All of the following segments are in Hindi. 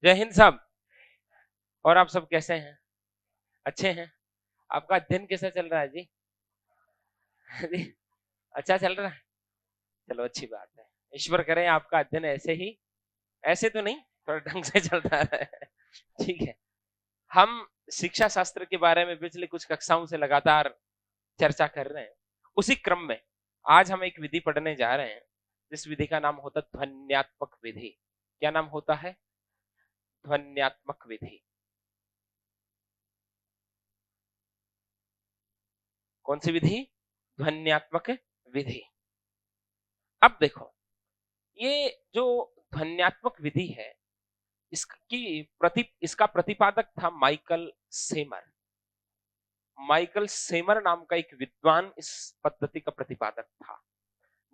जय हिंद साहब। और आप सब कैसे हैं? अच्छे हैं? आपका अध्ययन कैसा चल रहा है जी? जी, अच्छा चल रहा है। चलो अच्छी बात है। ईश्वर करे आपका अध्ययन ऐसे ही, ऐसे तो नहीं, थोड़ा ढंग से चलता रहे। ठीक है। हम शिक्षा शास्त्र के बारे में पिछले कुछ कक्षाओं से लगातार चर्चा कर रहे हैं। उसी क्रम में आज हम एक विधि पढ़ने जा रहे हैं, जिस विधि का नाम होता है ध्वन्यात्मक विधि। क्या नाम होता है? ध्वन्यात्मक विधि। कौन सी विधि? ध्वन्यात्मक विधि। अब देखो, ये जो ध्वन्यात्मक विधि है, इसका प्रतिपादक था माइकल सेमर। माइकल सेमर नाम का एक विद्वान इस पद्धति का प्रतिपादक था।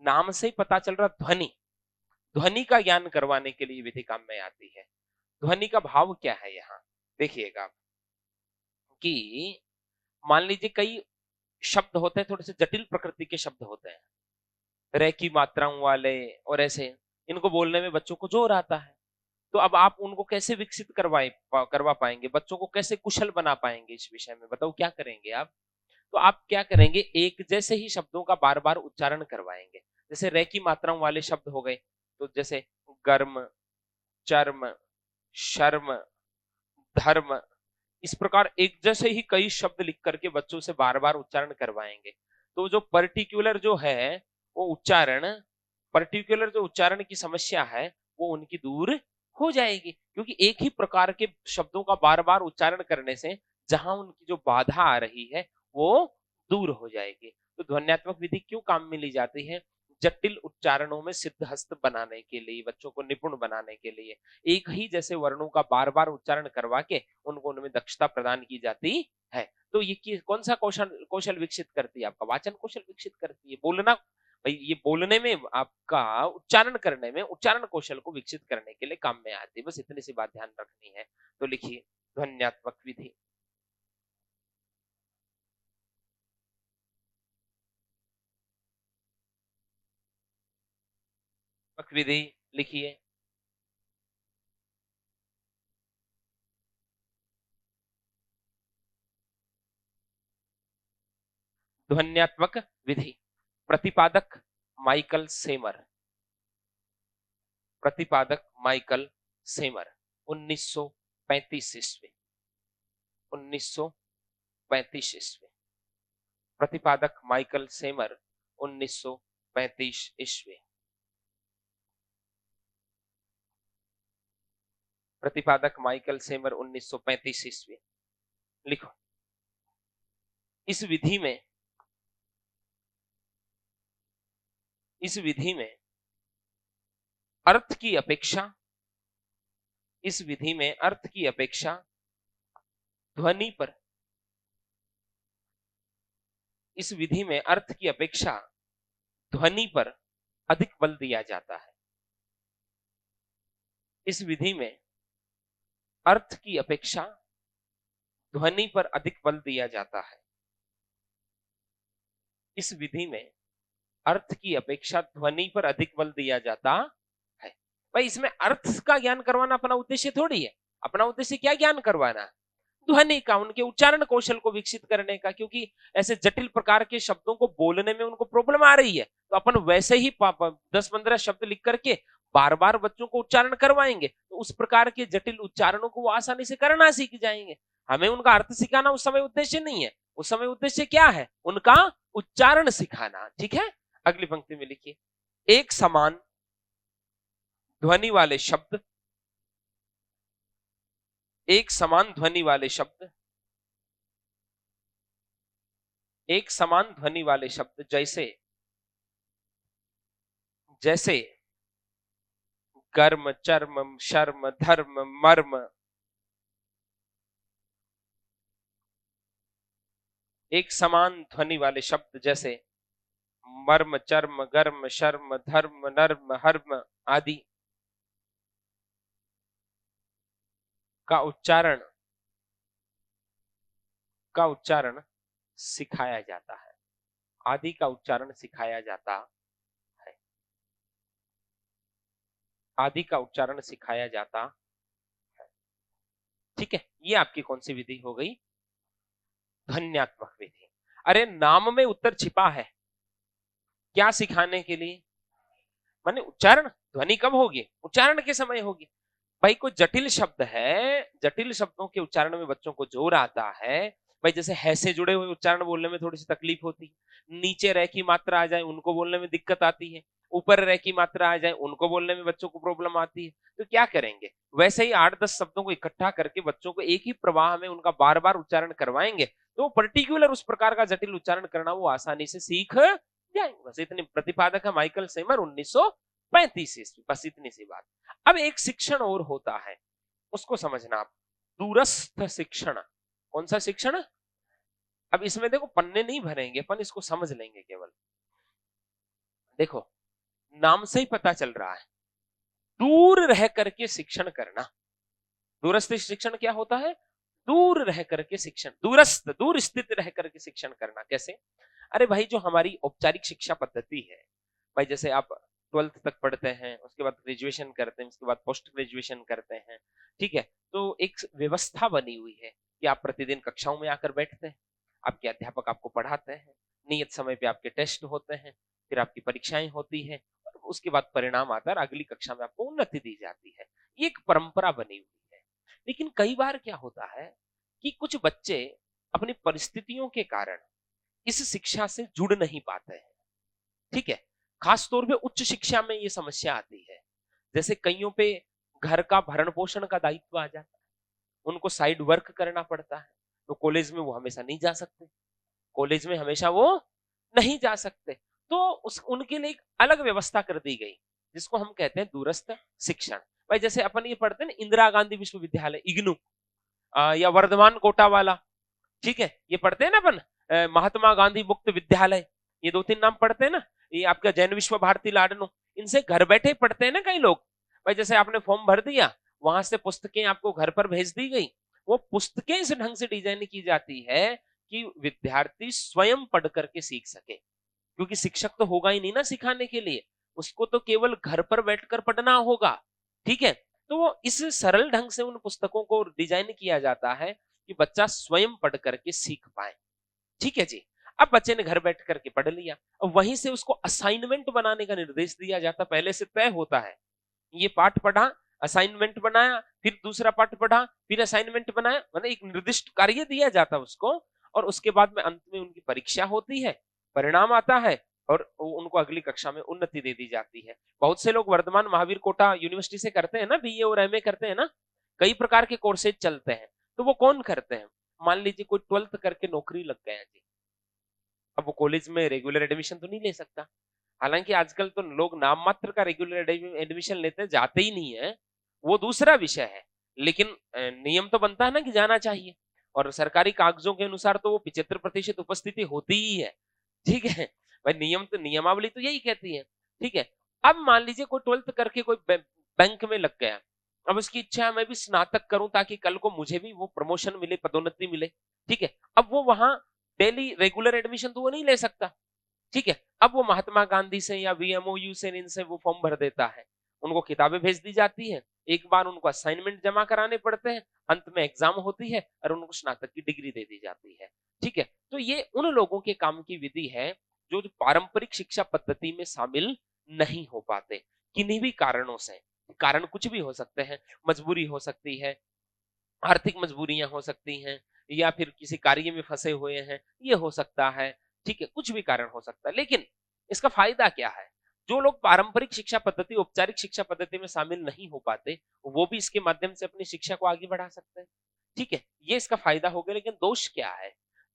नाम से ही पता चल रहा, ध्वनि, ध्वनि का ज्ञान करवाने के लिए विधि काम में आती है। ध्वनि का भाव क्या है यहाँ देखिएगा कि मान लीजिए कई शब्द होते हैं, थोड़े से जटिल प्रकृति के शब्द होते हैं, रे की मात्राओं वाले और ऐसे, इनको बोलने में बच्चों को जोर आता है। तो अब आप उनको कैसे विकसित करवा पाएंगे, बच्चों को कैसे कुशल बना पाएंगे इस विषय में? बताओ क्या करेंगे आप? तो आप क्या करेंगे, एक जैसे ही शब्दों का बार बार उच्चारण करवाएंगे। जैसे रे की मात्राओं वाले शब्द हो गए, तो जैसे गर्म, चर्म, शर्म, धर्म, इस प्रकार एक जैसे ही कई शब्द लिख करके बच्चों से बार बार उच्चारण करवाएंगे। तो जो पर्टिकुलर जो उच्चारण की समस्या है, वो उनकी दूर हो जाएगी, क्योंकि एक ही प्रकार के शब्दों का बार बार उच्चारण करने से जहां उनकी जो बाधा आ रही है, वो दूर हो जाएगी। तो ध्वन्यात्मक विधि क्यों काम में ली जाती है? जटिल उच्चारणों में सिद्धहस्त बनाने के लिए, बच्चों को निपुण बनाने के लिए एक ही जैसे वर्णों का बार बार उच्चारण करवा के उनको उनमें दक्षता प्रदान की जाती है। तो ये कौन सा कौशल कौशल विकसित करती है? आपका वाचन कौशल विकसित करती है, बोलना। भाई ये बोलने में, आपका उच्चारण करने में, उच्चारण कौशल को विकसित करने के लिए काम में आती है। बस इतनी सी बात ध्यान रखनी है। तो लिखिए, ध्वन्यात्मक विधि। विधि लिखिए। ध्वन्यात्मक विधि, प्रतिपादक माइकल सेमर। प्रतिपादक माइकल सेमर, 1935 ईस्वी। 1935 ईस्वी। प्रतिपादक माइकल सेमर, 1935 ईस्वी। प्रतिपादक माइकल सेमर, 1935 ईस्वी। लिखो। इस विधि में इस विधि में अर्थ की अपेक्षा इस विधि में अर्थ की अपेक्षा ध्वनि पर इस विधि में अर्थ की अपेक्षा ध्वनि पर अधिक बल दिया जाता है। इस विधि में अर्थ की अपेक्षा ध्वनि पर अधिक बल दिया जाता है। इस विधि में अर्थ की अपेक्षा ध्वनि पर अधिक बल दिया जाता है। भाई इसमें अर्थ का ज्ञान करवाना अपना उद्देश्य थोड़ी है। अपना उद्देश्य क्या ज्ञान करवाना? ध्वनि का, उनके उच्चारण कौशल को विकसित करने का। क्योंकि ऐसे जटिल प्रकार के शब्दों को बोलने में उनको प्रॉब्लम आ रही है, तो अपन वैसे ही 10-15 शब्द लिख करके बार बार बच्चों को उच्चारण करवाएंगे, तो उस प्रकार के जटिल उच्चारणों को वो आसानी से करना सीख जाएंगे। हमें उनका अर्थ सिखाना उस समय उद्देश्य नहीं है। उस समय उद्देश्य क्या है? उनका उच्चारण सिखाना। ठीक है। अगली पंक्ति में लिखिए, एक समान ध्वनि वाले शब्द एक समान ध्वनि वाले शब्द एक समान ध्वनि वाले शब्द जैसे जैसे कर्म, चर्म, शर्म, धर्म, मर्म। एक समान ध्वनि वाले शब्द जैसे मर्म, चर्म, गर्म, शर्म, धर्म, नर्म, हर्म आदि का उच्चारण का उच्चारण सिखाया जाता है। आदि का उच्चारण सिखाया जाता है। आदि का उच्चारण सिखाया जाता है। ठीक है, ये आपकी कौन सी विधि हो गई? ध्वन्यात्मक विधि। अरे नाम में उत्तर छिपा है, क्या सिखाने के लिए? माने उच्चारण। ध्वनि कब होगी? उच्चारण के समय होगी। भाई कोई जटिल शब्द है, जटिल शब्दों के उच्चारण में बच्चों को जोर आता है। भाई जैसे है से जुड़े हुए उच्चारण बोलने में थोड़ी सी तकलीफ होती है, नीचे रह की मात्रा आ जाए उनको बोलने में दिक्कत आती है, ऊपर रह की मात्रा आ जाए उनको बोलने में बच्चों को प्रॉब्लम आती है। तो क्या करेंगे? वैसे ही 8-10 शब्दों को इकट्ठा करके बच्चों को एक ही प्रवाह में उनका बार बार उच्चारण करवाएंगे तो पर्टिकुलर उस प्रकार का जटिल उच्चारण करना वो आसानी से सीख जाएंगे। बस इतनी प्रतिपादक है माइकल सेमर 1935 ईस्वी। बस इतनी सी बात। अब एक शिक्षण और होता है, उसको समझना आप। दूरस्थ शिक्षण। कौन सा शिक्षण? अब इसमें देखो पन्ने नहीं भरेंगे, अपन इसको समझ लेंगे केवल। देखो नाम से ही पता चल रहा है, दूर रह करके शिक्षण करना। दूरस्थ शिक्षण क्या होता है? दूर रह करके शिक्षण, दूरस्थ दूर स्थित रह करके शिक्षण करना। कैसे? अरे भाई जो हमारी औपचारिक शिक्षा पद्धति है, भाई जैसे आप 12th तक पढ़ते हैं, उसके बाद ग्रेजुएशन करते हैं, उसके बाद पोस्ट ग्रेजुएशन करते हैं, ठीक है? तो एक व्यवस्था बनी हुई है कि आप प्रतिदिन कक्षाओं में आकर बैठते हैं, आपके अध्यापक आपको पढ़ाते हैं, नियत समय पे आपके टेस्ट होते हैं, फिर आपकी परीक्षाएं होती हैं, और उसके बाद परिणाम आता है, अगली कक्षा में आपको उन्नति दी जाती है। ये एक परंपरा बनी हुई है। लेकिन कई बार क्या होता है कि कुछ बच्चे अपनी परिस्थितियों के कारण इस शिक्षा से जुड़ नहीं पाते हैं, ठीक है? खास तौर पे उच्च शिक्षा में ये समस्या आती है। जैसे कईयों पे घर का भरण पोषण का दायित्व आ जाता है, उनको साइड वर्क करना पड़ता है, तो कॉलेज में वो हमेशा नहीं जा सकते, कॉलेज में हमेशा वो नहीं जा सकते, तो उस उनके लिए एक अलग व्यवस्था कर दी गई, जिसको हम कहते हैं दूरस्थ शिक्षण। भाई जैसे अपन ये पढ़ते हैं ना, इंदिरा गांधी विश्वविद्यालय इग्नू, या वर्धमान कोटा वाला, ठीक है? ये पढ़ते हैं ना अपन, महात्मा गांधी मुक्त विद्यालय, ये 2-3 नाम पढ़ते हैं ना। ये आपका जैन विश्व भारती लाडनो, इनसे घर बैठे पढ़ते हैं ना कई लोग। भाई जैसे आपने फॉर्म भर दिया, वहां से पुस्तकें आपको घर पर भेज दी गई, वो पुस्तकें इस ढंग से डिजाइन की जाती है कि विद्यार्थी स्वयं पढ़ करके सीख सके, क्योंकि शिक्षक तो होगा ही नहीं ना सिखाने के लिए, उसको तो केवल घर पर बैठकर पढ़ना होगा, ठीक है? तो वो इस सरल ढंग से उन पुस्तकों को डिजाइन किया जाता है कि बच्चा स्वयं पढ़ करके सीख पाए, ठीक है जी? अब बच्चे ने घर बैठ करके पढ़ लिया, अब वहीं से उसको असाइनमेंट बनाने का निर्देश दिया जाता, पहले से तय होता है। ये पाठ पढ़ा, असाइनमेंट बनाया, फिर दूसरा पाठ पढ़ा, फिर असाइनमेंट बनाया, मतलब एक निर्दिष्ट कार्य दिया जाता उसको, और उसके बाद में अंत में उनकी परीक्षा होती है, परिणाम आता है, और उनको अगली कक्षा में उन्नति दे दी जाती है। बहुत से लोग वर्धमान महावीर कोटा यूनिवर्सिटी से करते हैं ना, बीए और एमए करते हैं ना, कई प्रकार के कोर्सेज चलते हैं। तो वो कौन करते हैं? मान लीजिए कोई 12th करके नौकरी लग गया जी, अब वो कॉलेज में रेगुलर एडमिशन तो नहीं ले सकता। हालांकि आजकल तो लोग नाम मात्र का रेगुलर एडमिशन लेते हैं, जाते ही नहीं है, वो दूसरा विषय है। लेकिन नियम तो बनता है ना कि जाना चाहिए, और सरकारी कागजों के अनुसार तो वो 75% उपस्थिति होती ही है, ठीक है? भाई नियम तो, नियमावली तो यही कहती है, ठीक है? अब मान लीजिए कोई 12th करके कोई बैंक में लग गया, अब उसकी इच्छा है मैं भी स्नातक करूं ताकि कल को मुझे भी वो प्रमोशन मिले, पदोन्नति मिले, ठीक है? अब वो वहां डेली रेगुलर एडमिशन तो वो नहीं ले सकता, ठीक है? अब वो महात्मा गांधी से या वीएमओयू से, इनसे वो फॉर्म भर देता है, उनको किताबें भेज दी जाती है, एक बार उनको असाइनमेंट जमा कराने पड़ते हैं, अंत में एग्जाम होती है और उनको स्नातक की डिग्री दे दी जाती है, ठीक है? तो ये उन लोगों के काम की विधि है जो पारंपरिक शिक्षा पद्धति में शामिल नहीं हो पाते, किन्हीं भी कारणों से। कारण कुछ भी हो सकते हैं, मजबूरी हो सकती है, आर्थिक मजबूरियां हो सकती हैं, या फिर किसी कार्य में फंसे हुए हैं, ये हो सकता है, ठीक है? कुछ भी कारण हो सकता है। लेकिन इसका फायदा क्या है? जो लोग पारंपरिक शिक्षा पद्धति, औपचारिक शिक्षा पद्धति में शामिल नहीं हो पाते, वो भी इसके माध्यम से अपनी शिक्षा को आगे बढ़ा सकते हैं, ठीक है? ये इसका फायदा हो गया। लेकिन दोष क्या है?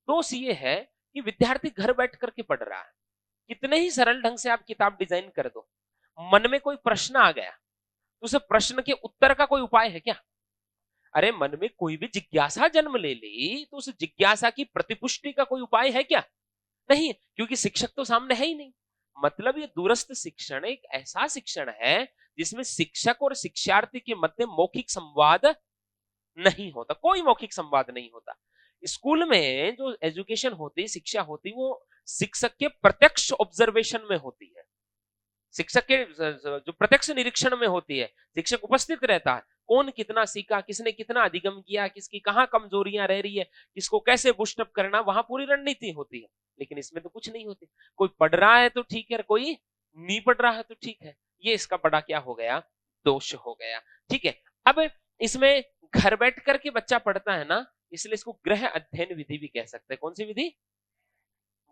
दोष ये है कि विद्यार्थी घर बैठ करके पढ़ रहा है, कितने ही सरल ढंग से आप किताब डिजाइन कर दो, मन में कोई प्रश्न आ गया तो उस प्रश्न के उत्तर का कोई उपाय है क्या? अरे मन में कोई भी जिज्ञासा जन्म ले ली तो उस जिज्ञासा की प्रतिपुष्टि का कोई उपाय है क्या? नहीं, क्योंकि शिक्षक तो सामने है ही नहीं। मतलब ये दूरस्थ शिक्षण एक ऐसा शिक्षण है जिसमें शिक्षक और शिक्षार्थी के मध्य मौखिक संवाद नहीं होता, कोई मौखिक संवाद नहीं होता। स्कूल में जो एजुकेशन होती, शिक्षा होती, वो शिक्षक के प्रत्यक्ष ऑब्जर्वेशन में होती है, शिक्षक के जो प्रत्यक्ष निरीक्षण में होती है, शिक्षक उपस्थित रहता है, कौन कितना सीखा, किसने कितना अधिगम किया, किसकी कहाँ कमजोरियां रह रही है, किसको कैसे बुस्टअप करना, वहां पूरी रणनीति होती है। लेकिन इसमें तो कुछ नहीं होती, कोई पढ़ रहा है तो ठीक है, कोई नहीं पढ़ रहा है तो ठीक है। ये इसका बड़ा क्या हो गया, दोष हो गया। ठीक है, अब इसमें घर बैठ करके बच्चा पढ़ता है ना, इसलिए इसको गृह अध्ययन विधि भी कह सकते हैं। कौन सी विधि,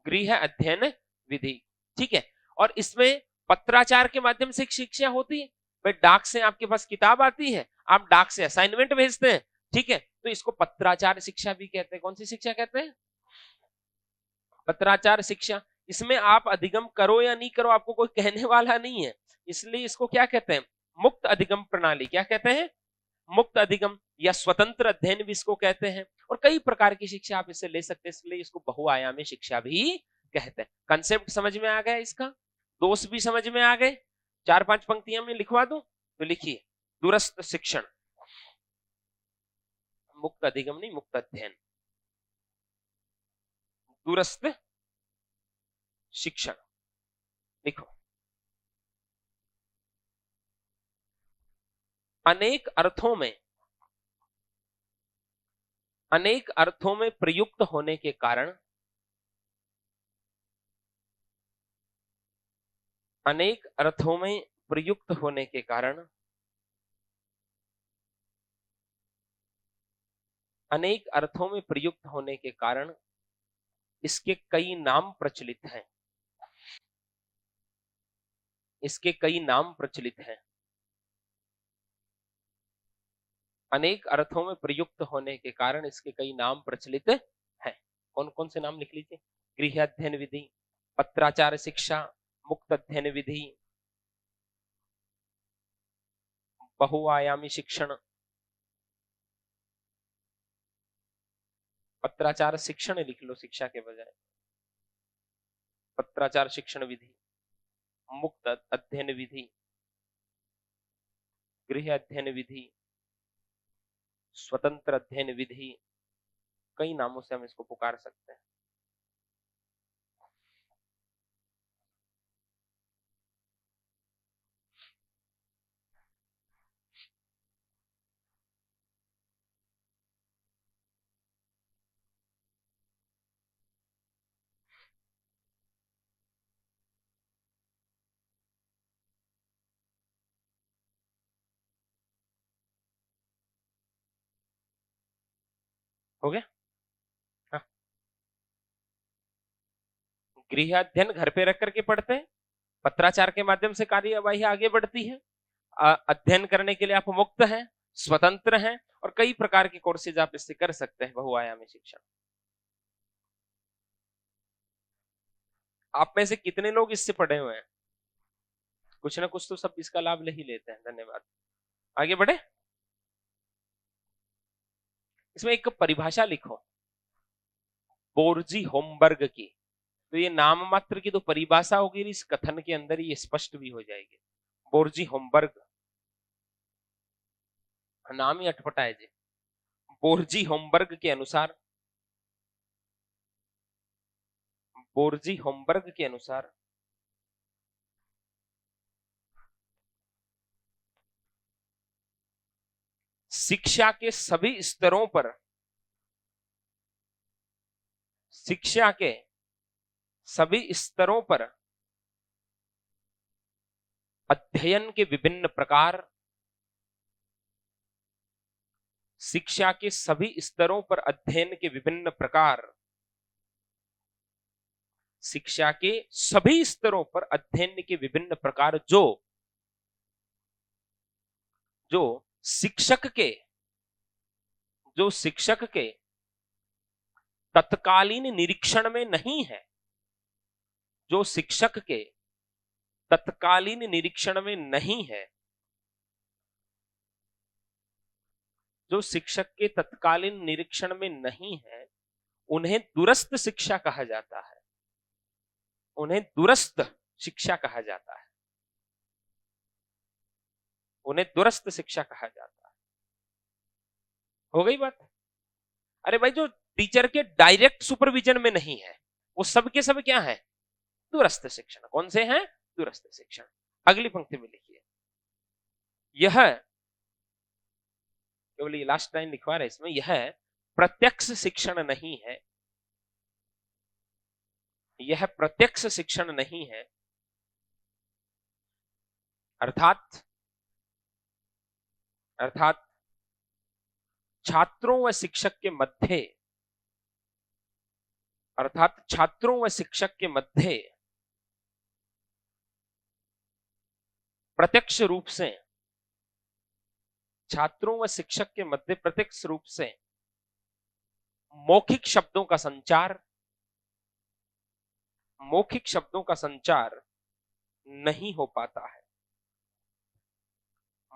गृह अध्ययन विधि। ठीक है, और इसमें पत्राचार के माध्यम से शिक्षा होती है। भाई डाक से आपके पास किताब आती है, आप डाक से असाइनमेंट भेजते हैं, ठीक है, तो इसको पत्राचार शिक्षा भी कहते हैं। कौन सी शिक्षा कहते हैं, पत्राचार शिक्षा। इसमें आप अधिगम करो या नहीं करो, आपको कोई कहने वाला नहीं है, इसलिए इसको क्या कहते हैं, मुक्त अधिगम प्रणाली। क्या कहते हैं, मुक्त अधिगम या स्वतंत्र अध्ययन भी इसको कहते हैं। और कई प्रकार की शिक्षा आप इससे ले सकते हैं, इसलिए इसको बहुआयामी शिक्षा भी कहते हैं। कंसेप्ट समझ में आ गया, इसका दोष भी समझ में आ गए। 4-5 पंक्तियां में लिखवा दूं तो लिखिए, दूरस्थ शिक्षण, मुक्त अधिगम नहीं, मुक्त अध्ययन, दूरस्थ शिक्षण लिखो। अनेक अर्थों में प्रयुक्त होने के कारण, अनेक अर्थों में प्रयुक्त होने के कारण, अनेक अर्थों में प्रयुक्त होने के कारण इसके कई नाम प्रचलित हैं, इसके कई नाम प्रचलित हैं। अनेक अर्थों में प्रयुक्त होने के कारण इसके कई नाम प्रचलित हैं। कौन कौन से नाम लिख लीजिए, गृह अध्ययन विधि, पत्राचार शिक्षा, मुक्त अध्ययन विधि, बहुआयामी शिक्षण, पत्राचार शिक्षण लिख लो शिक्षा के बजाय, पत्राचार शिक्षण विधि, मुक्त अध्ययन विधि, गृह अध्ययन विधि, स्वतंत्र अध्ययन विधि। कई नामों से हम इसको पुकार सकते हैं। हो गया, हाँ। गृह अध्ययन घर पे रख करके पढ़ते हैं, पत्राचार के माध्यम से कार्यवाही आगे बढ़ती है, अध्ययन करने के लिए आप मुक्त हैं, स्वतंत्र हैं, और कई प्रकार के कोर्सेज आप इससे कर सकते हैं, बहुआयामी शिक्षण। आप में से कितने लोग इससे पढ़े हुए हैं, कुछ ना कुछ तो सब इसका लाभ ले ही लेते हैं। धन्यवाद, आगे बढ़े। इसमें एक परिभाषा लिखो, बोर्जी होमबर्ग की। तो ये नाम मात्र की तो परिभाषा होगी, इस कथन के अंदर ये स्पष्ट भी हो जाएगी। बोर्जी होमबर्ग, नाम ही अटपटा है जी। बोर्जी होमबर्ग के अनुसार, बोर्जी होमबर्ग के अनुसार शिक्षा के सभी स्तरों पर, शिक्षा के सभी स्तरों पर अध्ययन के विभिन्न प्रकार, शिक्षा के सभी स्तरों पर अध्ययन के विभिन्न प्रकार, शिक्षा के सभी स्तरों पर अध्ययन के विभिन्न प्रकार जो शिक्षक के, जो शिक्षक के तत्कालीन निरीक्षण में नहीं है, जो शिक्षक के तत्कालीन निरीक्षण में नहीं है, जो शिक्षक के तत्कालीन निरीक्षण में नहीं है, उन्हें दूरस्थ शिक्षा कहा जाता है, उन्हें दूरस्थ शिक्षा कहा जाता है, उन्हें दूरस्थ शिक्षा कहा जाता है। हो गई बात। अरे भाई, जो टीचर के डायरेक्ट सुपरविजन में नहीं है, वो सब के सब क्या है, दूरस्थ शिक्षण। कौन से हैं, दूरस्थ शिक्षण। अगली पंक्ति में लिखिए, यह केवल ये लास्ट लाइन लिखवा रहे इसमें, यह प्रत्यक्ष शिक्षण नहीं है, यह प्रत्यक्ष शिक्षण नहीं है, अर्थात छात्रों व शिक्षक के मध्य, अर्थात छात्रों व शिक्षक के मध्य प्रत्यक्ष रूप से, छात्रों व शिक्षक के मध्य प्रत्यक्ष रूप से मौखिक शब्दों का संचार, मौखिक शब्दों का संचार नहीं हो पाता है,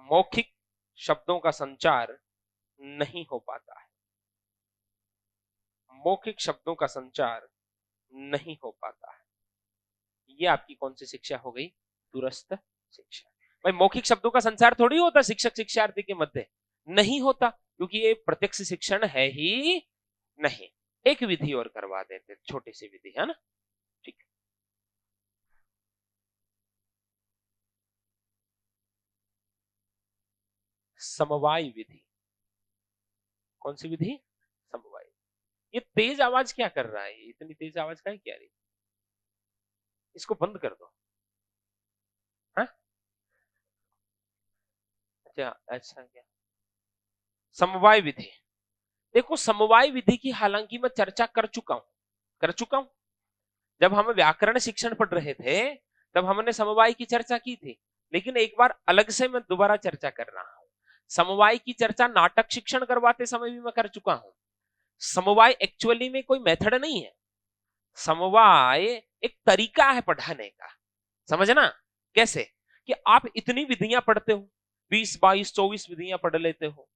मौखिक शब्दों का संचार नहीं हो पाता है, मौखिक शब्दों का संचार नहीं हो पाता है। ये आपकी कौन सी शिक्षा हो गई? दूरस्थ शिक्षा। भाई मौखिक शब्दों का संचार थोड़ी होता शिक्षक शिक्षार्थी के मध्य, नहीं होता, क्योंकि ये प्रत्यक्ष शिक्षण है ही नहीं। एक विधि और करवा देते, छोटी सी विधि है ना, ठीक। समवाय विधि। कौन सी विधि? समवाय। ये तेज आवाज क्या कर रहा है? इतनी तेज आवाज क्या है रही? इसको बंद कर दो। हाँ? अच्छा क्या समवाय विधि? देखो समवाय विधि की हालांकि मैं चर्चा कर चुका हूं। जब हम व्याकरण शिक्षण पढ़ रहे थे तब हमने समवाय की चर्चा की थी, लेकिन एक बार अलग से मैं दोबारा चर्चा कर रहा हूं। समवाय की चर्चा नाटक शिक्षण करवाते समय भी मैं कर चुका हूं। समवाय एक्चुअली में कोई मेथड नहीं है, समवाय एक तरीका है पढ़ाने का। समझना कैसे? कि आप इतनी विधियां पढ़ते हो, 20, 22, 24 विधियां पढ़ लेते हो,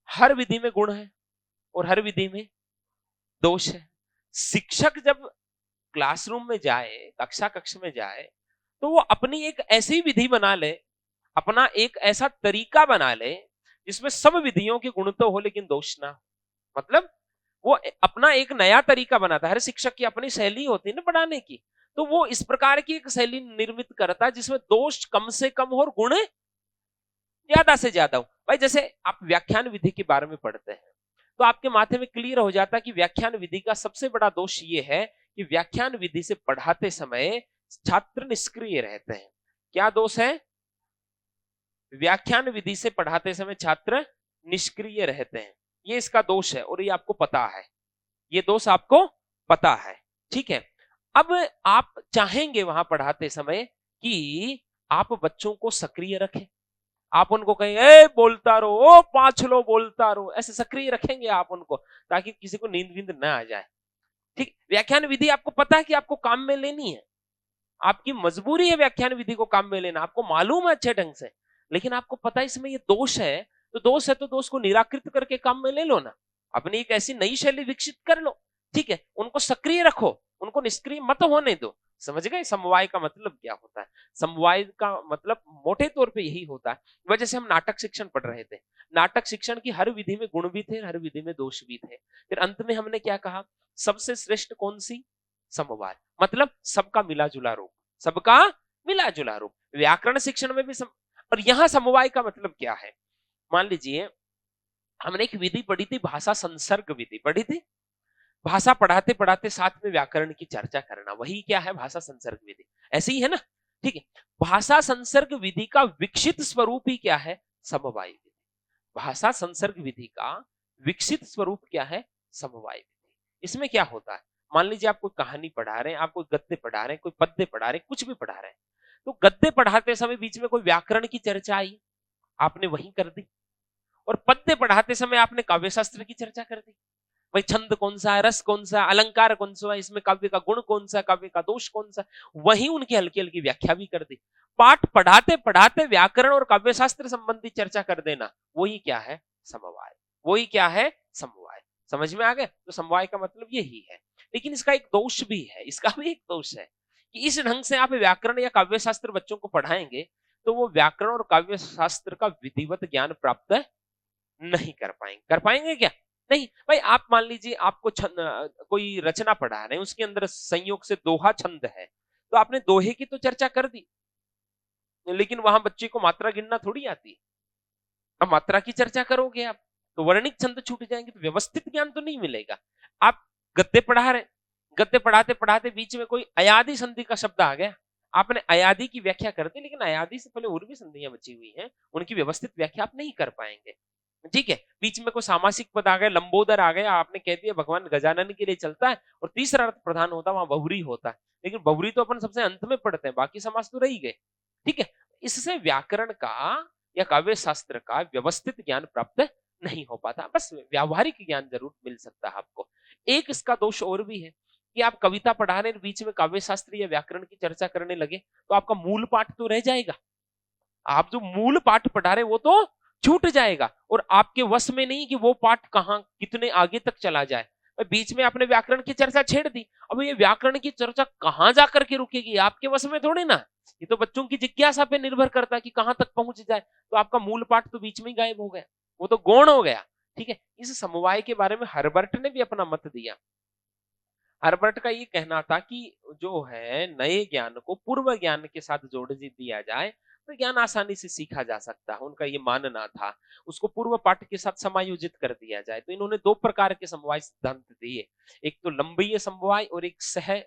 हर विधि में गुण है और हर विधि में दोष है। शिक्षक जब क्लासरूम में जाए, कक्ष में जाए, तो वो अपनी एक ऐसी विधि बना ले, अपना एक ऐसा तरीका बना ले जिसमें सब विधियों के गुण तो हो लेकिन दोष ना हो। मतलब वो अपना एक नया तरीका बनाता है। हर शिक्षक की अपनी शैली होती है ना पढ़ाने की, तो वो इस प्रकार की एक शैली निर्मित करता है जिसमें दोष कम से कम हो और गुण ज्यादा से ज्यादा हो। भाई जैसे आप व्याख्यान विधि के बारे में पढ़ते हैं तो आपके माथे में क्लियर हो जाता है कि व्याख्यान विधि का सबसे बड़ा दोष ये है कि व्याख्यान विधि से पढ़ाते समय छात्र निष्क्रिय रहते हैं। क्या दोष है? व्याख्यान विधि से पढ़ाते समय छात्र निष्क्रिय रहते हैं, ये इसका दोष है और ये आपको पता है, ये दोष आपको पता है, ठीक है। अब आप चाहेंगे वहां पढ़ाते समय कि आप बच्चों को सक्रिय रखें, आप उनको कहें ए बोलता रहो, ओ पांच लो बोलता रहो, ऐसे सक्रिय रखेंगे आप उनको ताकि किसी को नींद वींद ना आ जाए, ठीक। व्याख्यान विधि आपको पता है कि आपको काम में लेनी है, आपकी मजबूरी है व्याख्यान विधि को काम में लेना, आपको मालूम है अच्छे ढंग से, लेकिन आपको पता है इसमें ये दोष है, तो दोष है तो दोष को निराकृत करके काम में ले लो ना, अपनी एक ऐसी नई शैली विकसित कर लो, ठीक है। उनको सक्रिय रखो, उनको निष्क्रिय मत होने दो। समझ गए समवाय का मतलब क्या होता है? समवाय का मतलब मोटे तौर पे यही होता है। वजह से हम नाटक शिक्षण पढ़ रहे थे, नाटक शिक्षण की हर विधि में गुण भी थे, हर विधि में दोष भी थे। फिर अंत में हमने क्या कहा? सबसे श्रेष्ठ कौन सी? समवाय, मतलब सबका मिला जुला रूप, सबका मिला जुला रूप। व्याकरण शिक्षण में भी और यहां समवाय का मतलब क्या है? मान लीजिए हमने एक विधि पढ़ी थी, भाषा संसर्ग विधि पढ़ी थी। भाषा पढ़ाते पढ़ाते साथ में व्याकरण की चर्चा करना, वही क्या है? भाषा संसर्ग विधि। ऐसे ही है ना, ठीक है। भाषा संसर्ग विधि का विकसित स्वरूप ही क्या है? समवाय विधि। भाषा संसर्ग विधि का विकसित स्वरूप क्या है? समवाय विधि। इसमें क्या होता है? मान लीजिए आप कोई कहानी पढ़ा रहे हैं, आप कोई गद्य पढ़ा रहे हैं, कोई पद्य पढ़ा रहे हैं, कुछ भी पढ़ा रहे हैं, तो गद्य पढ़ाते समय बीच में कोई व्याकरण की चर्चा आई, आपने वही कर दी, और पद्य पढ़ाते समय आपने काव्य शास्त्र की चर्चा कर दी। भाई छंद कौन सा है, रस कौन सा, अलंकार कौन सा है, इसमें काव्य का गुण कौन सा, काव्य का दोष कौन सा, वही उनकी हल्की हल्की व्याख्या भी कर दी। पाठ पढ़ाते पढ़ाते व्याकरण और काव्य शास्त्र संबंधी चर्चा कर देना, वही क्या है? समवाय। वही क्या है? समवाय। समझ में आ गया? तो समवाय का मतलब यही है। लेकिन इसका एक दोष भी है, इसका भी एक दोष है कि इस ढंग से आप व्याकरण या काव्य शास्त्र बच्चों को पढ़ाएंगे तो वो व्याकरण और काव्य शास्त्र का विधिवत ज्ञान प्राप्त नहीं कर पाएंगे। कर पाएंगे क्या? नहीं। भाई आप मान लीजिए आपको कोई रचना पढ़ा रहे हैं, उसके अंदर संयोग से दोहा छंद है, तो आपने दोहे की तो चर्चा कर दी, लेकिन वहां बच्चे को मात्रा गिनना थोड़ी आती है। अब मात्रा की चर्चा करोगे आप तो वर्णिक छंद छूट जाएंगे, तो व्यवस्थित ज्ञान तो नहीं मिलेगा। आप गद्य पढ़ा रहे, गद्य पढ़ाते पढ़ाते बीच में कोई अयादि संधि का शब्द आ गया, आपने अयादि की व्याख्या कर दी, लेकिन अयादि से पहले और भी संधियां बची हुई हैं, उनकी व्यवस्थित व्याख्या आप नहीं कर पाएंगे। ठीक है, बीच में कोई सामासिक पद आ गया, लंबोदर आ गया, आपने कह दिया भगवान गजानन के लिए चलता है, और तीसरा अर्थ प्रधान होता है, वहां बहुरी होता है, लेकिन बहुरी तो अपन सबसे अंत में पढ़ते हैं, बाकी समास तो रह गए। ठीक है, इससे व्याकरण का या काव्य शास्त्र का व्यवस्थित ज्ञान प्राप्त नहीं हो पाता, बस व्यावहारिक ज्ञान जरूर मिल सकता है आपको। एक इसका दोष और भी है कि आप कविता पढ़ाने बीच में काव्य शास्त्र या व्याकरण की चर्चा करने लगे तो आपका मूल पाठ तो रह जाएगा, आप जो मूल पाठ पढ़ा रहे वो तो छूट जाएगा, और आपके वश में नहीं कि वो पाठ कहां कितने आगे तक चला जाए। बीच में आपने व्याकरण की चर्चा छेड़ दी, अब ये व्याकरण की चर्चा कहां जाकर के रुकेगी, आपके वश में थोड़ी ना, ये तो बच्चों की जिज्ञासा पे निर्भर करता है कि कहां तक पहुंच जाए, तो आपका मूल पाठ तो बीच में ही गायब हो गया, वो तो गौण हो गया। ठीक है, इस समवाय के बारे में हर्बर्ट ने भी अपना मत दिया। हर्बर्ट का ये कहना था कि जो है नए ज्ञान को पूर्व ज्ञान के साथ जोड़ दिया जाए तो ज्ञान आसानी से सीखा जा सकता है, उनका ये मानना था। उसको पूर्व पाठ के साथ समायोजित कर दिया जाए, तो इन्होंने दो प्रकार के समवाय सिद्धांत दिए, एक तो लंबीय समवाय और एक सह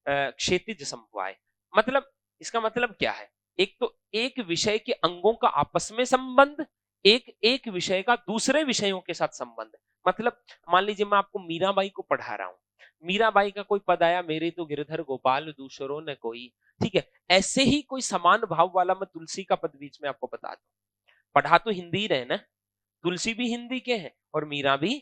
क्षैतिज समवाय। मतलब इसका मतलब क्या है, एक तो एक विषय के अंगों का आपस में संबंध, एक एक विषय का दूसरे विषयों के साथ संबंध। मतलब मान लीजिए मैं आपको मीराबाई को पढ़ा रहा हूं, मीराबाई का कोई पद आया, मेरे तो गिरधर गोपाल दूसरों ने कोई, ठीक है, ऐसे ही कोई समान भाव वाला मैं तुलसी का पद बीच में आपको बता दूं। पढ़ा तो हिंदी रहे ना, तुलसी भी हिंदी के हैं और मीरा भी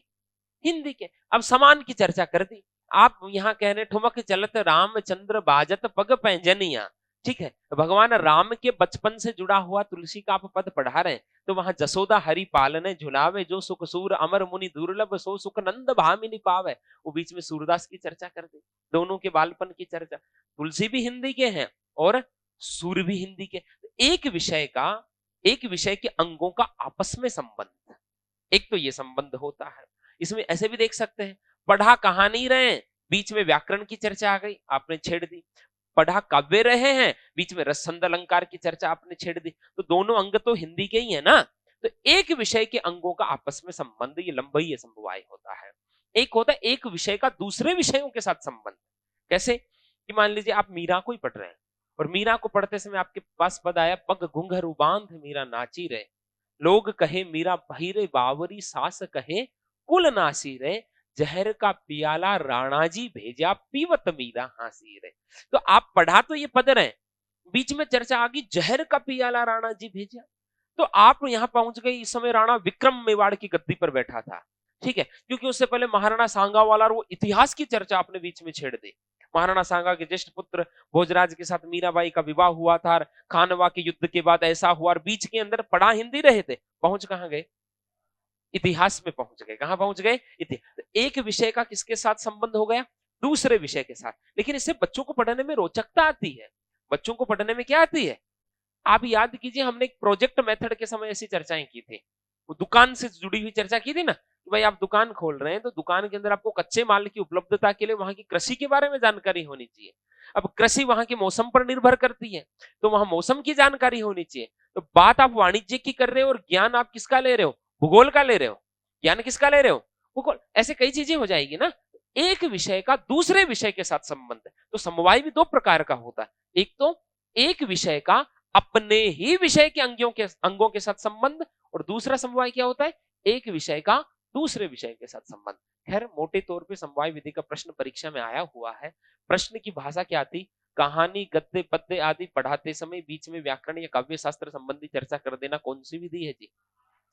हिंदी के, अब समान की चर्चा कर दी। आप यहाँ कह रहे ठुमक चलत रामचंद्र बाजत पग पैंजनिया, ठीक है, भगवान राम के बचपन से जुड़ा हुआ तुलसी का आप पद पढ़ा रहे हैं, तो वहां जसोदा हरि पालने झुलावे, जो सुख सूर अमर मुनि दुर्लभ, सो सुख नंद भामिनी पावे, वो बीच में सूरदास की चर्चा कर दी, दोनों के बालपन की चर्चा। तुलसी भी हिंदी के हैं और सूर भी हिंदी के, एक विषय का एक विषय के अंगों का आपस में संबंध, एक तो ये संबंध होता है। इसमें ऐसे भी देख सकते हैं, पढ़ा कहा नहीं रहे, बीच में व्याकरण की चर्चा आ गई, आपने छेड़ दी। पढ़ा काव्य रहे हैं, बीच में रस छंद अलंकार की चर्चा आपने छेड़ दी, तो दोनों अंग तो हिंदी के ही है ना, तो एक विषय के अंगों का आपस में संबंध, ये लंबई समवाय होता है। एक होता है एक विषय का दूसरे विषयों के साथ संबंध। कैसे कि मान लीजिए आप मीरा को ही पढ़ रहे हैं, और मीरा को पढ़ते समय आपके पास पद आया, पग घुंघरू बांध मीरा नाची रहे, लोग कहे मीरा बहिरे बावरी, सास कहे कुल नासी रे, जहर का पियाला राणा जी भेजा, पीवत मीरा हासी रे। तो आप पढ़ा तो ये पद रहे, बीच में चर्चा आ गई जहर का पियाला राणा जी भेजा, तो आप यहां पहुंच गए, इस समय राणा विक्रम मेवाड़ की गद्दी पर बैठा था, ठीक है, क्योंकि उससे पहले महाराणा सांगा वाला वो इतिहास की चर्चा आपने बीच में छेड़ दी। महाराणा सांगा के ज्येष्ठ पुत्र भोजराज के साथ मीराबाई का विवाह हुआ था, खानवा के युद्ध के बाद ऐसा हुआ, और बीच के अंदर पढ़ा हिंदी रहे थे, पहुंच कहां गए, इतिहास में पहुंच गए। कहां पहुंच गए, इतिहास। एक विषय का किसके साथ संबंध हो गया, दूसरे विषय के साथ। लेकिन इससे बच्चों को पढ़ने में रोचकता आती है, बच्चों को पढ़ने में क्या आती है, आप याद कीजिए हमने एक प्रोजेक्ट मेथड के समय ऐसी चर्चाएं की थी, वो दुकान से जुड़ी हुई चर्चा की थी ना, कि भाई आप दुकान खोल रहे हैं तो दुकान के अंदर आपको कच्चे माल की उपलब्धता के लिए वहां की कृषि के बारे में जानकारी होनी चाहिए। अब कृषि वहां के मौसम पर निर्भर करती है, तो वहां मौसम की जानकारी होनी चाहिए। तो बात आप वाणिज्य की कर रहे हो और ज्ञान आप किसका ले रहे हो, भूगोल का ले रहे हो, ज्ञान किसका ले रहे हो, भूगोल। ऐसे कई चीजें हो जाएगी ना, एक विषय का दूसरे विषय के साथ संबंध है। तो समवाय भी दो प्रकार का होता है, एक तो एक विषय का अपने ही विषय के अंगों के साथ संबंध, और दूसरा समवाय क्या होता है, एक विषय का दूसरे विषय के साथ संबंध। खैर मोटे तौर पे समवाय विधि का प्रश्न परीक्षा में आया हुआ है। प्रश्न की भाषा क्या थी, कहानी गद्य पद्य आदि पढ़ाते समय बीच में व्याकरण या काव्य शास्त्र संबंधी चर्चा कर देना कौन सी विधि है जी,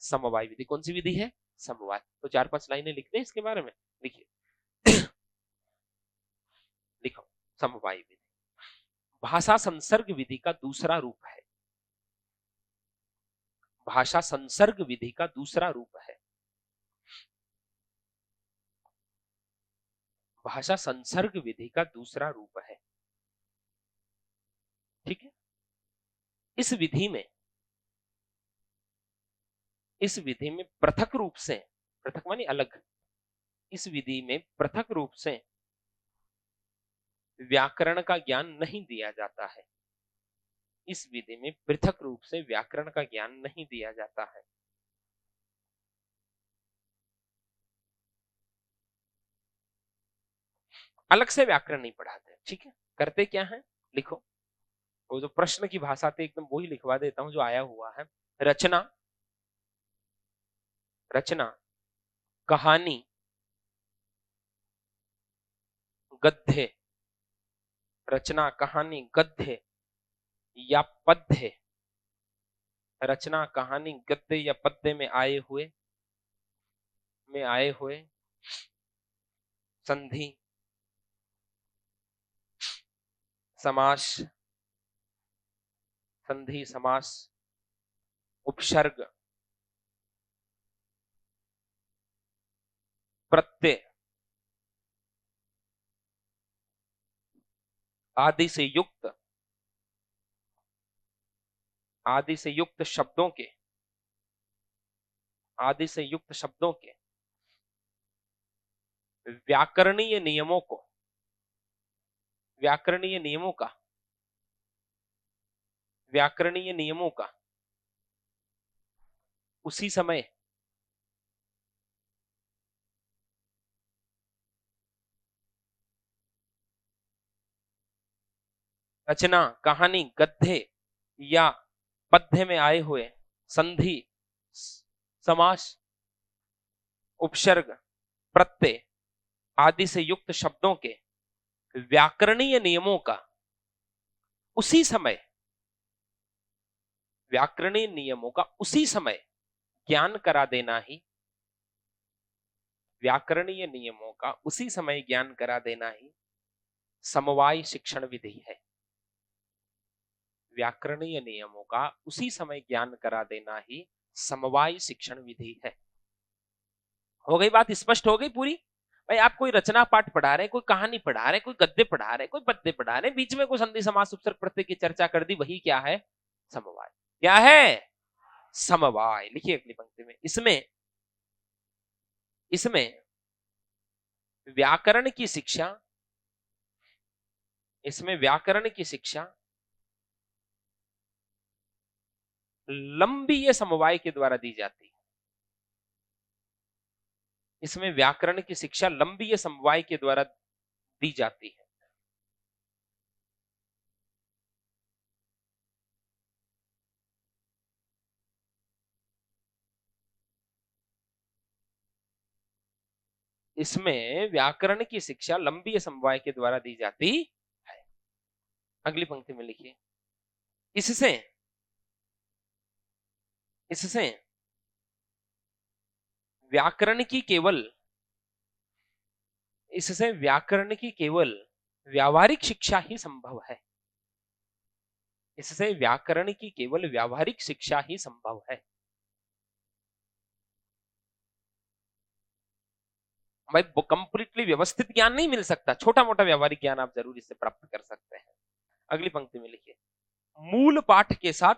समवाय विधि। कौन सी विधि है, समवाय। तो 4-5 लाइनें लिखते हैं इसके बारे में, लिखिए लिखो, समवाय विधि भाषा संसर्ग विधि का दूसरा रूप है, भाषा संसर्ग विधि का दूसरा रूप है, भाषा संसर्ग विधि का दूसरा रूप है। ठीक है, इस विधि में पृथक रूप से, पृथक मानी अलग, इस विधि में पृथक रूप से व्याकरण का ज्ञान नहीं दिया जाता है, इस विधि में पृथक रूप से व्याकरण का ज्ञान नहीं दिया जाता है। अलग से व्याकरण नहीं पढ़ाते, ठीक है। करते क्या है, लिखो, वो जो प्रश्न की भाषा थी एकदम वही लिखवा देता हूं जो आया हुआ है। रचना, रचना, कहानी, गद्य, रचना, कहानी, गद्य या पद्य, रचना, कहानी, गद्य या पद्य में आए हुए संधि, समास, संधि, समास, उपसर्ग, प्रत्यय आदि से युक्त, आदि से युक्त शब्दों के, आदि से युक्त शब्दों के व्याकरणीय नियमों को, व्याकरणीय नियमों का, व्याकरणीय नियमों का उसी समय, रचना, कहानी, गद्य या पद्य में आए हुए संधि, समास, उपसर्ग, प्रत्यय आदि से युक्त शब्दों के व्याकरणीय नियमों का उसी समय, व्याकरणीय नियमों का उसी समय ज्ञान करा देना ही, व्याकरणीय नियमों का उसी समय ज्ञान करा देना ही समवाय शिक्षण विधि है। व्याकरणीय नियमों का उसी समय ज्ञान करा देना ही समवाय शिक्षण विधि है। हो गई बात, स्पष्ट हो गई पूरी। भाई आप कोई रचना पाठ पढ़ा रहे, कोई कहानी पढ़ा रहे, कोई गद्य पढ़ा रहे, कोई पद्य पढ़ा रहे, बीच में कोई संधि समास उपसर्ग प्रत्यय की चर्चा कर दी, वही क्या है, समवाय। क्या है, समवाय। लिखिए अगली पंक्ति में, इसमें, इसमें व्याकरण की शिक्षा, इसमें व्याकरण की शिक्षा लंबी समवाय के द्वारा दी जाती है। इसमें व्याकरण की शिक्षा लंबी समवाय के द्वारा दी जाती है। इसमें व्याकरण की शिक्षा लंबी समवाय के द्वारा दी जाती है। अगली पंक्ति में लिखिए, इससे, इससे व्याकरण की केवल, इससे व्याकरण की केवल व्यावहारिक शिक्षा ही संभव है। इससे व्याकरण की केवल व्यावहारिक शिक्षा ही संभव है। भाई कंप्लीटली व्यवस्थित ज्ञान नहीं मिल सकता, छोटा मोटा व्यावहारिक ज्ञान आप जरूर इससे प्राप्त कर सकते हैं। अगली पंक्ति में लिखिए, मूल पाठ के साथ,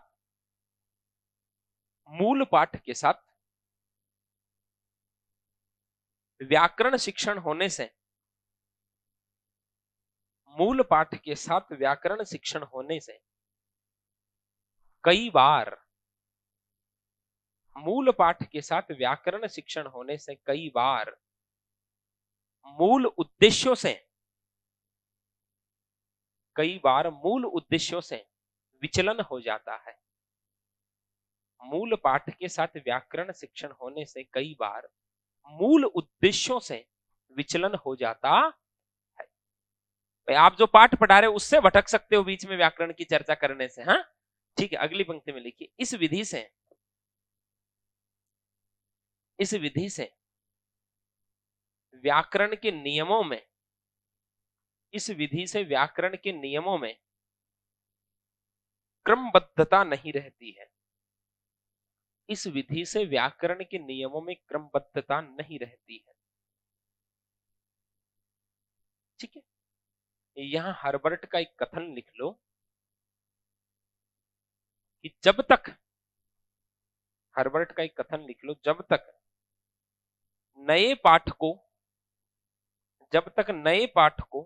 मूल पाठ के साथ व्याकरण शिक्षण होने से, मूल पाठ के साथ व्याकरण शिक्षण होने से कई बार, मूल पाठ के साथ व्याकरण शिक्षण होने से कई बार मूल उद्देश्यों से, कई बार मूल उद्देश्यों से विचलन हो जाता है। मूल पाठ के साथ व्याकरण शिक्षण होने से कई बार मूल उद्देश्यों से विचलन हो जाता है। आप जो पाठ पढ़ा रहे हो उससे भटक सकते हो बीच में व्याकरण की चर्चा करने से। हाँ ठीक है, अगली पंक्ति में लिखिए, इस विधि से, इस विधि से व्याकरण के नियमों में, इस विधि से व्याकरण के नियमों में क्रमबद्धता नहीं रहती है। इस विधि से व्याकरण के नियमों में क्रमबद्धता नहीं रहती है। ठीक है, यहां हर्बर्ट का एक कथन लिख लो कि जब तक, हर्बर्ट का एक कथन लिख लो, जब तक नए पाठ को, जब तक नए पाठ को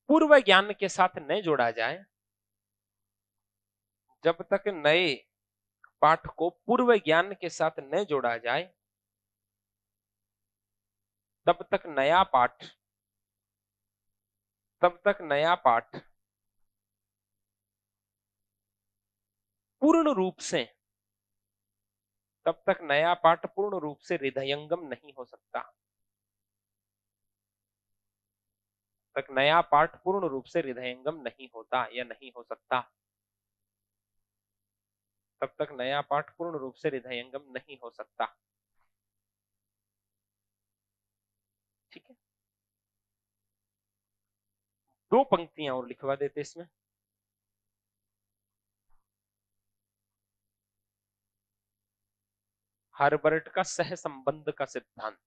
पूर्व ज्ञान के साथ न जोड़ा जाए, जब तक नए पाठ को पूर्व ज्ञान के साथ न जोड़ा जाए, तब तक नया पाठ पूर्ण रूप से हृदयंगम नहीं हो सकता। तक नया पाठ पूर्ण रूप से हृदयंगम नहीं होता या नहीं हो सकता। तब तक नया पाठ पूर्ण रूप से हृदयंगम नहीं हो सकता। ठीक है, 2 पंक्तियां और लिखवा देते इसमें। हर्बर्ट का सह संबंध का सिद्धांत,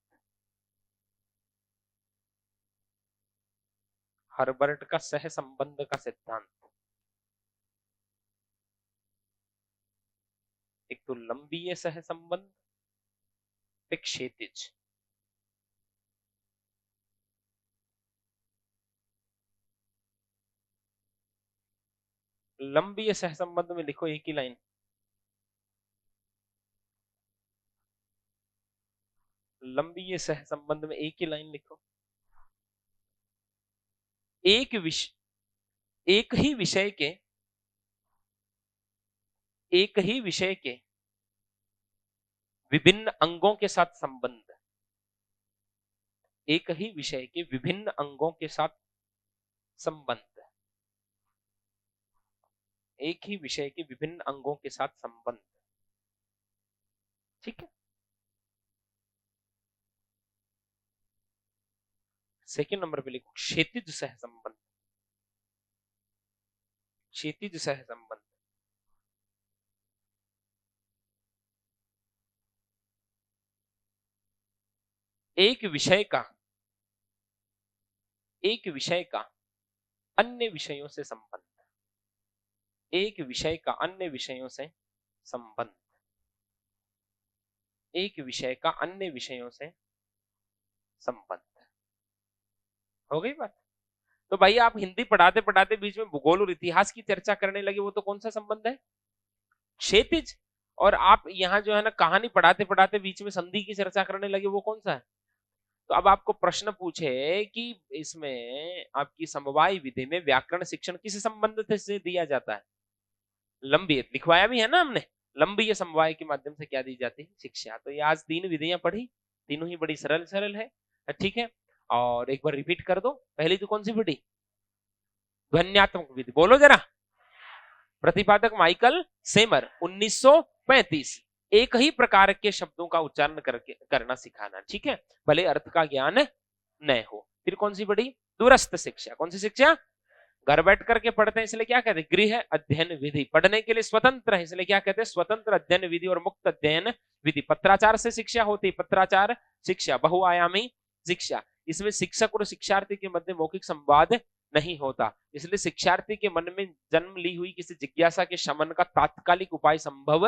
हर्बर्ट का सह संबंध का सिद्धांत। एक तो लंबीय सह संबंध, एक क्षैतिज। लंबीय सह संबंध में लिखो एक ही लाइन, लंबीय सह संबंध में एक ही लाइन लिखो। एक ही विषय के विभिन्न अंगों के साथ संबंध, एक ही विषय के विभिन्न अंगों के साथ संबंध, एक ही विषय के विभिन्न अंगों के साथ संबंध। ठीक है, सेकंड नंबर पे लिखो क्षैतिज सह संबंध, क्षैतिज सह संबंध। एक विषय का अन्य विषयों से संबंध, एक विषय का अन्य विषयों से संबंध, एक विषय का अन्य विषयों से संबंध। हो गई बात। तो भाई आप हिंदी पढ़ाते पढ़ाते बीच में भूगोल और इतिहास की चर्चा करने लगे, वो तो कौन सा संबंध है? क्षैतिज। और आप यहाँ जो है ना कहानी पढ़ाते पढ़ाते बीच में संधि की चर्चा करने लगे, वो कौन सा है? तो अब आपको प्रश्न पूछे कि इसमें आपकी समवाय विधि में व्याकरण शिक्षण किस संबंध से दिया जाता है? लंबी, लिखवाया भी है ना हमने, लंबी समवाय के माध्यम से क्या दी जाती है? शिक्षा। तो ये आज 3 विधियां पढ़ी, तीनों ही बड़ी सरल सरल है। ठीक है, और एक बार रिपीट कर दो। पहली तो कौन सी विधि? ध्वन्यात्मक विधि। बोलो जरा। प्रतिपादक माइकल सेमर, 1935। एक ही प्रकार के शब्दों का उच्चारण करना सिखाना। ठीक है, भले अर्थ का ज्ञान न हो। फिर कौन सी बड़ी? दूरस्थ शिक्षा। कौन सी शिक्षा? घर बैठ करके पढ़ते हैं इसलिए क्या कहते हैं? गृह अध्ययन विधि। पढ़ने के लिए स्वतंत्र है इसलिए क्या कहते हैं? स्वतंत्र अध्ययन विधि और मुक्त अध्ययन विधि। पत्राचार से शिक्षा होती है, पत्राचार शिक्षा, बहुआयामी शिक्षा। इसमें शिक्षक और शिक्षार्थी के मध्य मौखिक संवाद नहीं होता, इसलिए शिक्षार्थी के मन में जन्म ली हुई किसी जिज्ञासा के शमन का तात्कालिक उपाय संभव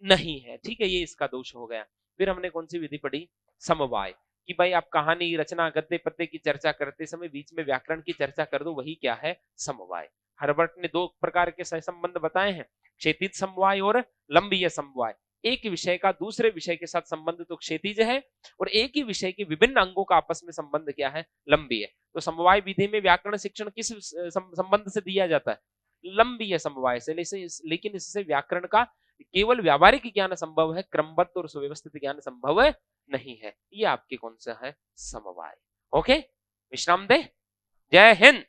नहीं है। ठीक है, ये इसका दोष हो गया। फिर हमने कौन सी विधि पढ़ी? समवाय, कि भाई आप कहानी रचना गद्य पद्य की चर्चा करते समय बीच में व्याकरण की चर्चा कर दो, वही क्या है? समवाय। हर्बर्ट ने 2 प्रकार के सहसंबंध बताए हैं, क्षैतिज समवाय और लंबीय समवाय। एक विषय का दूसरे विषय के साथ संबंध तो क्षैतिज है, और एक ही विषय के विभिन्न अंगों का आपस में संबंध क्या है? लंबीय। तो समवाय विधि में व्याकरण शिक्षण किस संबंध से दिया जाता है? लंबीय समवाय से। लेकिन इससे व्याकरण का केवल व्यावहारिक ज्ञान संभव है, क्रमबद्ध और सुव्यवस्थित ज्ञान संभव नहीं है। ये आपके कौन सा है? समवाय। ओके, विश्राम दे। जय हिंद।